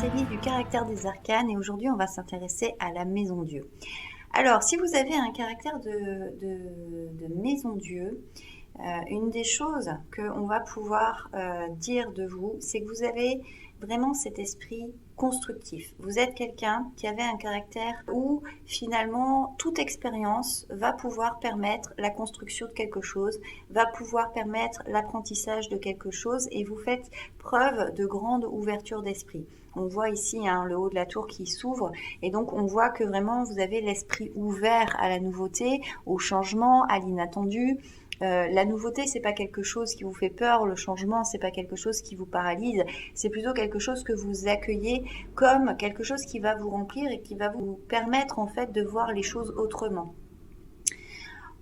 spécialiste du caractère des arcanes et aujourd'hui on va s'intéresser à la maison Dieu. Alors si vous avez un caractère de maison Dieu, une des choses qu'on va pouvoir dire de vous, c'est que vous avez vraiment cet esprit constructif. Vous êtes quelqu'un qui avait un caractère où finalement toute expérience va pouvoir permettre la construction de quelque chose, va pouvoir permettre l'apprentissage de quelque chose et vous faites preuve de grande ouverture d'esprit. On voit ici le haut de la tour qui s'ouvre et donc on voit que vraiment vous avez l'esprit ouvert à la nouveauté, au changement, à l'inattendu. La nouveauté, c'est pas quelque chose qui vous fait peur, le changement, c'est pas quelque chose qui vous paralyse, c'est plutôt quelque chose que vous accueillez comme quelque chose qui va vous remplir et qui va vous permettre en fait de voir les choses autrement.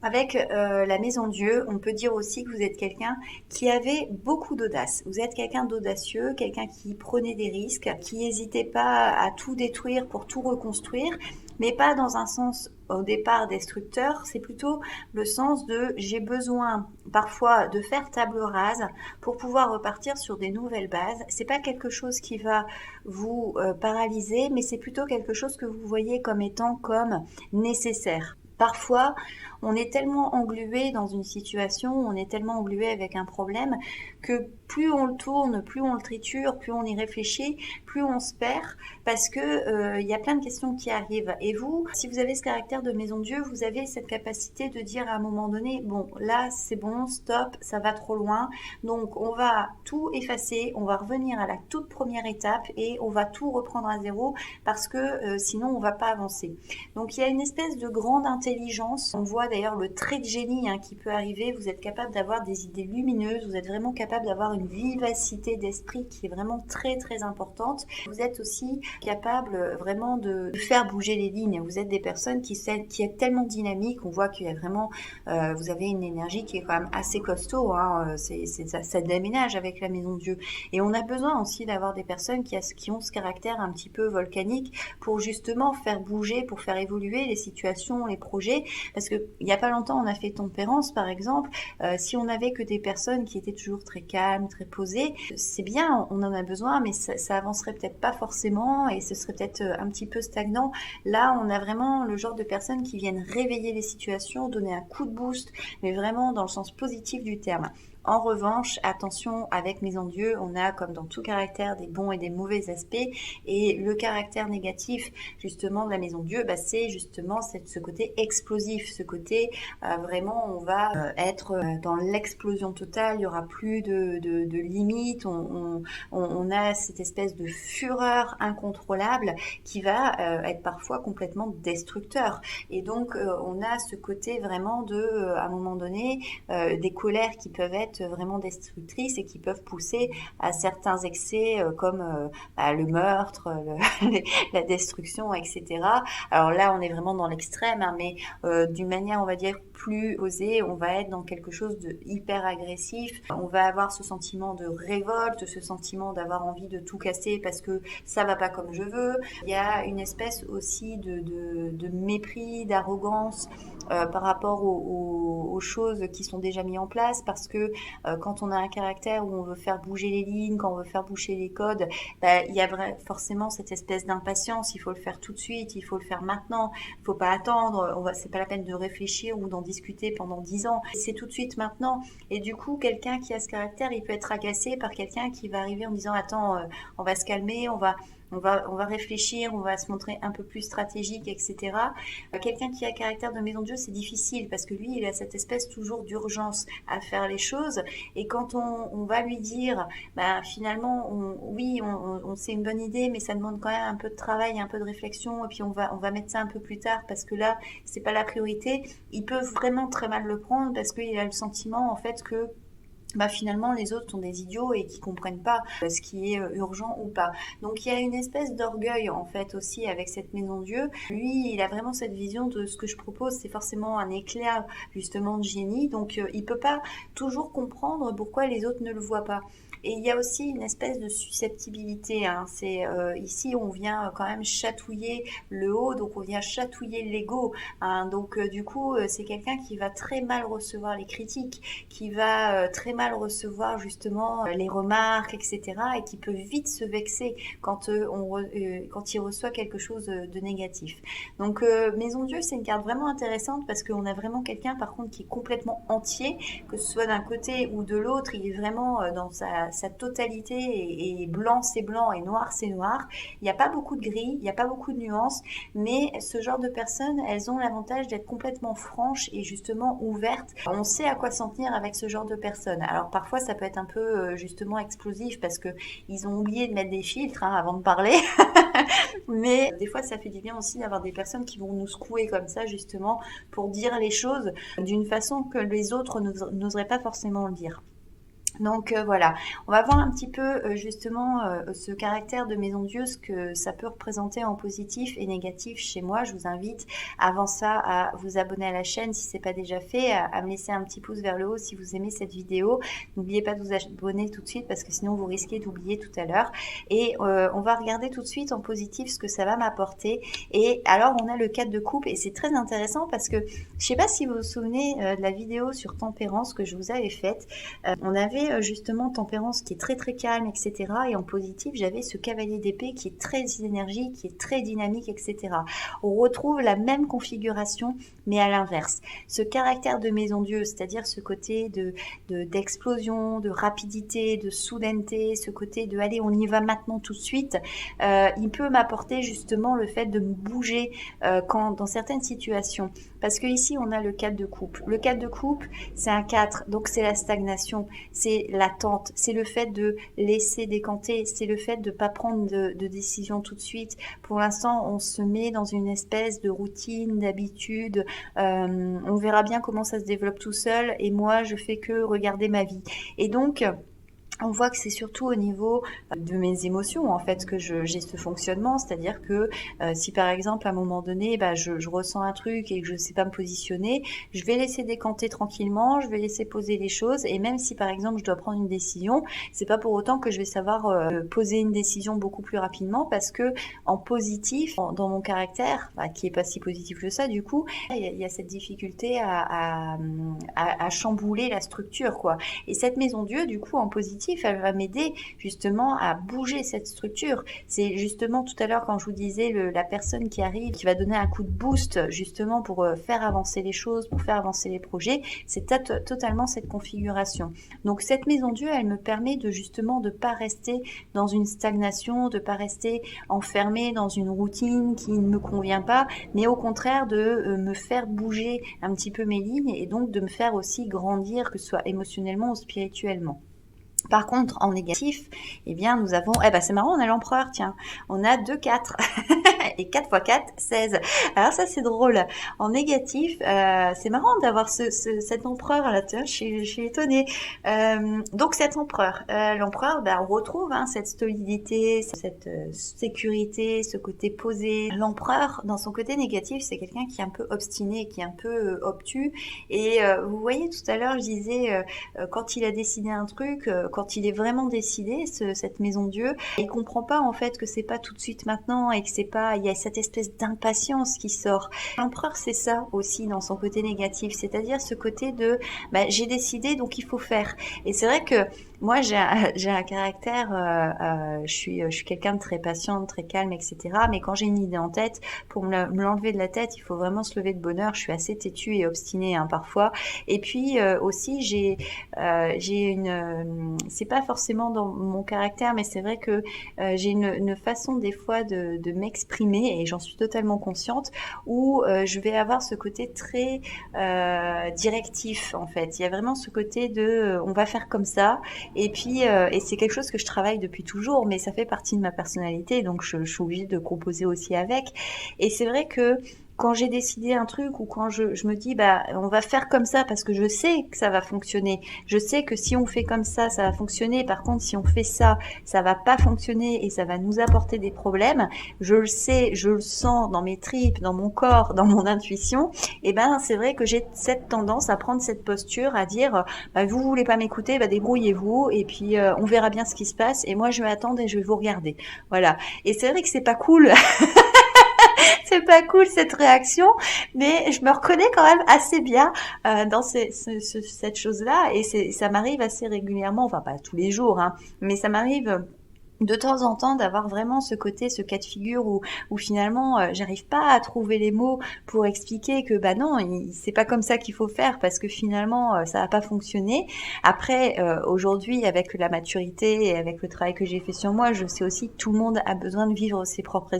Avec la maison Dieu, on peut dire aussi que vous êtes quelqu'un qui avait beaucoup d'audace. Vous êtes quelqu'un d'audacieux, quelqu'un qui prenait des risques, qui n'hésitait pas à tout détruire pour tout reconstruire, mais pas dans un sens au départ destructeur, c'est plutôt le sens de j'ai besoin parfois de faire table rase pour pouvoir repartir sur des nouvelles bases. C'est pas quelque chose qui va vous paralyser, mais c'est plutôt quelque chose que vous voyez comme étant comme nécessaire. Parfois, on est tellement englué dans une situation, on est tellement englué avec un problème que plus on le tourne, plus on le triture, plus on y réfléchit, plus on se perd parce que y a plein de questions qui arrivent. Et vous, si vous avez ce caractère de maison Dieu, vous avez cette capacité de dire à un moment donné, bon, là c'est bon, stop, ça va trop loin. Donc on va tout effacer, on va revenir à la toute première étape et on va tout reprendre à zéro parce que sinon on va pas avancer. Donc il y a une espèce de grande intelligence. On voit d'ailleurs le trait de génie qui peut arriver. Vous êtes capable d'avoir des idées lumineuses, vous êtes vraiment capable d'avoir une vivacité d'esprit qui est vraiment très très importante. Vous êtes aussi capable vraiment de faire bouger les lignes. Vous êtes des personnes qui est tellement dynamique. On voit qu'il y a vraiment, vous avez une énergie qui est quand même assez costaud. Ça déménage avec la maison Dieu. Et on a besoin aussi d'avoir des personnes qui ont ce caractère un petit peu volcanique pour justement faire bouger, pour faire évoluer les situations, les projets. Parce que il y a pas longtemps, on a fait Tempérance, par exemple. Si on avait que des personnes qui étaient toujours très calmes, très posées, c'est bien, on en a besoin, mais ça avancerait peut-être pas forcément et ce serait peut-être un petit peu stagnant. Là, on a vraiment le genre de personnes qui viennent réveiller les situations, donner un coup de boost, mais vraiment dans le sens positif du terme. En revanche, attention, avec Maison Dieu, on a, comme dans tout caractère, des bons et des mauvais aspects. Et le caractère négatif, justement, de la Maison Dieu, c'est justement ce côté explosif, ce côté, vraiment, on va être dans l'explosion totale, il n'y aura plus de limites, on a cette espèce de fureur incontrôlable qui va être parfois complètement destructeur. Et donc, on a ce côté vraiment à un moment donné, des colères qui peuvent être vraiment destructrices et qui peuvent pousser à certains excès comme le meurtre, la destruction, etc. Alors là, on est vraiment dans l'extrême, mais d'une manière, on va dire, plus osée, on va être dans quelque chose de hyper agressif. On va avoir ce sentiment de révolte, ce sentiment d'avoir envie de tout casser parce que ça va pas comme je veux. Il y a une espèce aussi de mépris, d'arrogance par rapport aux choses qui sont déjà mises en place parce que quand on a un caractère où on veut faire bouger les lignes, quand on veut faire bouger les codes, il y a forcément cette espèce d'impatience, il faut le faire tout de suite, il faut le faire maintenant, il faut pas attendre, c'est pas la peine de réfléchir ou d'en discuter pendant 10 ans, c'est tout de suite maintenant. Et du coup, quelqu'un qui a ce caractère, il peut être agacé par quelqu'un qui va arriver en disant attends, on va se calmer, on va réfléchir, on va se montrer un peu plus stratégique, etc. Quelqu'un qui a caractère de maison de Dieu, c'est difficile parce que lui, il a cette espèce toujours d'urgence à faire les choses. Et quand on va lui dire, finalement, c'est une bonne idée, mais ça demande quand même un peu de travail, un peu de réflexion, et puis on va mettre ça un peu plus tard parce que là, c'est pas la priorité. Il peut vraiment très mal le prendre parce qu'il a le sentiment, en fait, que finalement les autres sont des idiots et qui comprennent pas ce qui est urgent ou pas. Donc il y a une espèce d'orgueil en fait aussi avec cette maison Dieu. Lui, il a vraiment cette vision de ce que je propose, c'est forcément un éclair justement de génie. Donc il peut pas toujours comprendre pourquoi les autres ne le voient pas. Et il y a aussi une espèce de susceptibilité. C'est ici on vient quand même chatouiller le haut, donc on vient chatouiller l'ego. Donc du coup c'est quelqu'un qui va très mal recevoir les critiques, qui va très mal mal recevoir justement les remarques, etc. et qui peut vite se vexer quand quand il reçoit quelque chose de négatif. Donc Maison Dieu, c'est une carte vraiment intéressante parce qu'on a vraiment quelqu'un par contre qui est complètement entier, que ce soit d'un côté ou de l'autre, il est vraiment dans sa totalité et blanc c'est blanc et noir c'est noir. Il n'y a pas beaucoup de gris, il n'y a pas beaucoup de nuances, mais ce genre de personnes, elles ont l'avantage d'être complètement franches et justement ouvertes. On sait à quoi s'en tenir avec ce genre de personnes. Alors parfois ça peut être un peu justement explosif parce que ils ont oublié de mettre des filtres avant de parler. Mais des fois ça fait du bien aussi d'avoir des personnes qui vont nous secouer comme ça justement pour dire les choses d'une façon que les autres n'oseraient pas forcément le dire. Donc voilà, on va voir un petit peu justement ce caractère de Maison Dieu, ce que ça peut représenter en positif et négatif chez moi. Je vous invite avant ça à vous abonner à la chaîne si ce n'est pas déjà fait, à me laisser un petit pouce vers le haut si vous aimez cette vidéo. N'oubliez pas de vous abonner tout de suite parce que sinon vous risquez d'oublier tout à l'heure. Et on va regarder tout de suite en positif ce que ça va m'apporter. Et alors on a le 4 de coupe et c'est très intéressant parce que je ne sais pas si vous vous souvenez de la vidéo sur tempérance que je vous avais faite. On avait justement tempérance qui est très très calme, etc. Et en positif, j'avais ce cavalier d'épée qui est très énergique, qui est très dynamique, etc. On retrouve la même configuration, mais à l'inverse. Ce caractère de Maison Dieu, c'est-à-dire ce côté d'explosion, de rapidité, de soudaineté, ce côté de allez, on y va maintenant tout de suite, il peut m'apporter justement le fait de me bouger dans certaines situations. Parce que ici, on a le 4 de coupe. Le 4 de coupe, c'est un 4, donc c'est la stagnation, c'est l'attente, c'est le fait de laisser décanter, c'est le fait de ne pas prendre de décision tout de suite. Pour l'instant, on se met dans une espèce de routine, d'habitude. On verra bien comment ça se développe tout seul. Et moi, je fais que regarder ma vie. Et donc, on voit que c'est surtout au niveau de mes émotions en fait que j'ai ce fonctionnement, c'est-à-dire que si par exemple à un moment donné je ressens un truc et que je sais pas me positionner, je vais laisser décanter tranquillement, je vais laisser poser les choses et même si par exemple je dois prendre une décision, c'est pas pour autant que je vais savoir poser une décision beaucoup plus rapidement parce que en positif, dans mon caractère, qui est pas si positif que ça du coup, il y a cette difficulté à chambouler la structure quoi. Et cette Maison Dieu du coup en positif, elle va m'aider justement à bouger cette structure. C'est justement tout à l'heure quand je vous disais la personne qui arrive, qui va donner un coup de boost justement pour faire avancer les choses, pour faire avancer les projets, c'est totalement cette configuration. Donc cette Maison Dieu, elle me permet de justement de pas rester dans une stagnation, de pas rester enfermée dans une routine qui ne me convient pas, mais au contraire de me faire bouger un petit peu mes lignes et donc de me faire aussi grandir, que ce soit émotionnellement ou spirituellement. Par contre, en négatif, eh bien, nous avons, c'est marrant, on a l'empereur, tiens, on a 2 4 et 4 x 4, 16. Alors ça, c'est drôle. En négatif, c'est marrant d'avoir cet empereur là, tiens, je suis étonnée. Donc cet empereur, l'empereur, on retrouve cette solidité, cette sécurité, ce côté posé. L'empereur, dans son côté négatif, c'est quelqu'un qui est un peu obstiné, qui est un peu obtus. Et vous voyez, tout à l'heure, je disais, quand il a décidé un truc, quand il est vraiment décidé, cette Maison Dieu, il comprend pas en fait que c'est pas tout de suite maintenant et que c'est pas, il y a cette espèce d'impatience qui sort. L'empereur, c'est ça aussi dans son côté négatif, c'est-à-dire ce côté de j'ai décidé donc il faut faire. Et c'est vrai que moi j'ai un caractère, je suis quelqu'un de très patiente, très calme, etc. Mais quand j'ai une idée en tête, pour me l'enlever de la tête, il faut vraiment se lever de bonne heure. Je suis assez têtue et obstinée parfois. Et puis aussi j'ai une c'est pas forcément dans mon caractère, mais c'est vrai que j'ai une façon des fois de m'exprimer et j'en suis totalement consciente où je vais avoir ce côté très directif en fait. Il y a vraiment ce côté de on va faire comme ça et puis et c'est quelque chose que je travaille depuis toujours, mais ça fait partie de ma personnalité donc je suis obligée de composer aussi avec. Et c'est vrai que quand j'ai décidé un truc ou quand je me dis on va faire comme ça parce que je sais que ça va fonctionner. Je sais que si on fait comme ça va fonctionner. Par contre, si on fait ça va pas fonctionner et ça va nous apporter des problèmes. Je le sais, je le sens dans mes tripes, dans mon corps, dans mon intuition. Et c'est vrai que j'ai cette tendance à prendre cette posture, à dire vous voulez pas m'écouter, débrouillez-vous et puis on verra bien ce qui se passe et moi je vais attendre et je vais vous regarder. Voilà. Et c'est vrai que c'est pas cool. C'est pas cool cette réaction, mais je me reconnais quand même assez bien dans cette chose-là, et ça m'arrive assez régulièrement, enfin pas tous les jours, hein, mais ça m'arrive de temps en temps d'avoir vraiment ce côté, ce cas de figure où finalement j'arrive pas à trouver les mots pour expliquer que bah non, c'est pas comme ça qu'il faut faire, parce que finalement ça va pas fonctionner. Après aujourd'hui, avec la maturité et avec le travail que j'ai fait sur moi, je sais aussi que tout le monde a besoin de vivre ses propres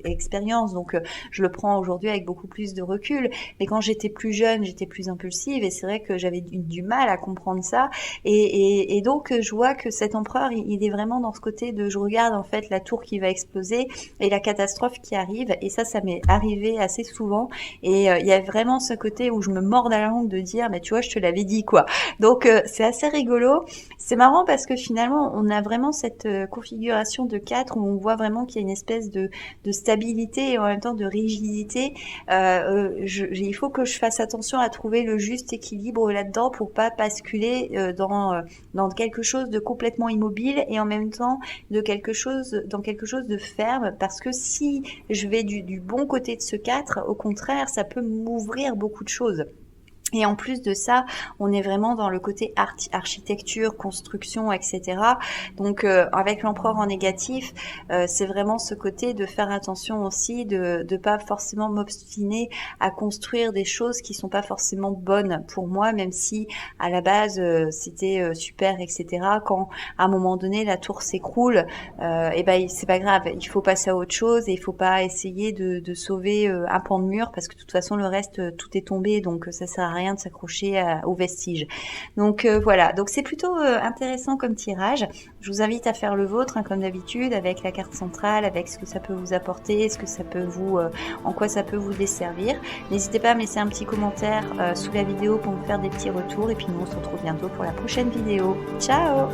expériences, donc je le prends aujourd'hui avec beaucoup plus de recul. Mais quand j'étais plus jeune, j'étais plus impulsive, et c'est vrai que j'avais du mal à comprendre ça, et donc je vois que cet empereur il est vraiment dans ce côté de je regarde en fait la tour qui va exploser et la catastrophe qui arrive, et ça m'est arrivé assez souvent, et il y a vraiment ce côté où je me mords la langue de dire mais tu vois, je te l'avais dit quoi. Donc c'est assez rigolo, c'est marrant parce que finalement on a vraiment cette configuration de 4 où on voit vraiment qu'il y a une espèce de stabilité et en même temps de rigidité. Il faut que je fasse attention à trouver le juste équilibre là-dedans pour pas basculer dans quelque chose de complètement immobile et en même temps dans quelque chose de ferme, parce que si je vais du bon côté de ce 4, au contraire, ça peut m'ouvrir beaucoup de choses. Et en plus de ça, on est vraiment dans le côté architecture, construction, etc. Donc avec l'empereur en négatif, c'est vraiment ce côté de faire attention aussi, de pas forcément m'obstiner à construire des choses qui sont pas forcément bonnes pour moi, même si à la base c'était super, etc. Quand à un moment donné la tour s'écroule, et ben c'est pas grave, il faut passer à autre chose, et il faut pas essayer de sauver un pan de mur, parce que de toute façon le reste tout est tombé, donc ça sert à rien de s'accrocher aux vestiges. Donc voilà, donc c'est plutôt intéressant comme tirage. Je vous invite à faire le vôtre, hein, comme d'habitude, avec la carte centrale, avec ce que ça peut vous apporter, ce que ça peut en quoi ça peut vous desservir. N'hésitez pas à me laisser un petit commentaire sous la vidéo pour me faire des petits retours, et puis nous on se retrouve bientôt pour la prochaine vidéo. Ciao!